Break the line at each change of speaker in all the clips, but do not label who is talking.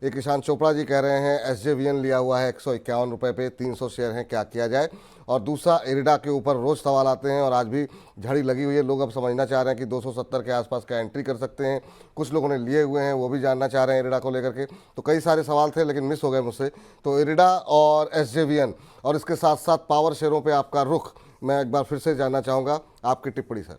एक किसान चोपड़ा जी कह रहे हैं एसजेवीएन लिया हुआ है 151 रुपये पे, 300 शेयर हैं, क्या किया जाए। और दूसरा इरिडा के ऊपर रोज सवाल आते हैं और आज भी झड़ी लगी हुई है। लोग अब समझना चाह रहे हैं कि 270 के आसपास का एंट्री कर सकते हैं। कुछ लोगों ने लिए हुए हैं, वो भी जानना चाह रहे हैं इरिडा को लेकर के। तो कई सारे सवाल थे लेकिन मिस हो गए मुझसे। तो इरिडा और एसजेवीएन और इसके साथ साथ पावर शेयरों पर आपका रुख मैं एक बार फिर से जानना चाहूँगा, आपकी टिप्पणी सर।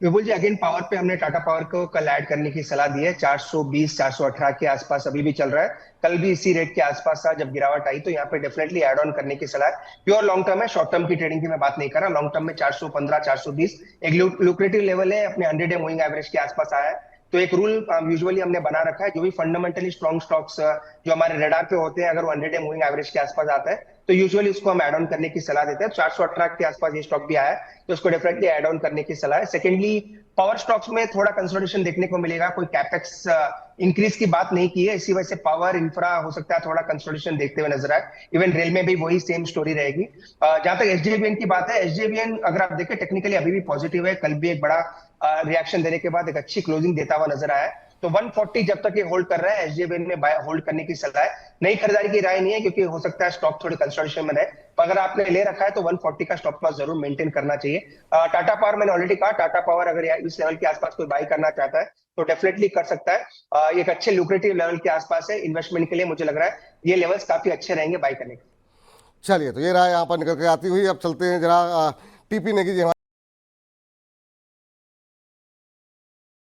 विपुल जी, अगेन पावर पे हमने टाटा पावर को कल ऐड करने की सलाह दी है। 420 418 के आसपास अभी भी चल रहा है। कल भी इसी रेट के आसपास था जब गिरावट आई, तो यहाँ पे डेफिनेटली ऐड ऑन करने की सलाह है। प्योर लॉन्ग टर्म है, शॉर्ट टर्म की ट्रेडिंग की मैं बात नहीं कर रहा। लॉन्ग टर्म में 415 420 एक लुक्रेटिव लेवल है, अपने 100 डे मूविंग एवरेज के आसपास आया है। तो एक रूल यूजुअली हमने बना रखा है, जो भी फंडामेंटली स्ट्रॉन्ग स्टॉक्स जो हमारे रडार पे होते हैं, अगर वो 100 डे मूविंग एवरेज के आसपास आता है तो यूजुअली उसको हम ऐड ऑन करने की सलाह देते हैं। 418 के आसपास ये स्टॉक भी आया है, तो उसको डेफिनेटली ऐड ऑन करने की सलाह है। सेकेंडली, पावर स्टॉक्स में थोड़ा कंसोलिडेशन देखने को मिलेगा। कोई कैपेक्स इंक्रीज की बात नहीं की है, इसी वजह से पावर इंफ्रा हो सकता है थोड़ा कंसोलिडेशन देखते हुए नजर आए। इवन रेल में भी वही सेम स्टोरी रहेगी। जहां तक एसजेवीएन की बात है, एसजेवीएन अगर आप देखें टेक्निकली अभी भी पॉजिटिव है। कल भी एक बड़ा रिएक्शन देने के बाद एक अच्छी क्लोजिंग देता हुआ नजर आया है। तो 140 जब तक ये होल्ड कर रहा है, एसजेवीएन में बाय होल्ड करने की सलाह है। नई खरीदारी की राय नहीं है, क्योंकि हो सकता है स्टॉक थोड़ी कंसोलिडेशन में रहे। पर अगर आपने ले रखा है तो 140 का स्टॉप लॉस जरूर मेंटेन करना चाहिए। टाटा पावर मैंने ऑलरेडी कहा, टाटा पावर अगर इस लेवल के आसपास कोई बाई करना चाहता है तो डेफिनेटली कर सकता है। एक अच्छे लुक्रेटिव लेवल के आसपास है इन्वेस्टमेंट के लिए। मुझे लग रहा है ये लेवल्स काफी अच्छे रहेंगे बाई करने के।
चलिए, तो ये रहा यहाँ पर निकल के आती हुई। अब चलते हैं जरा टीपी नेगी जी।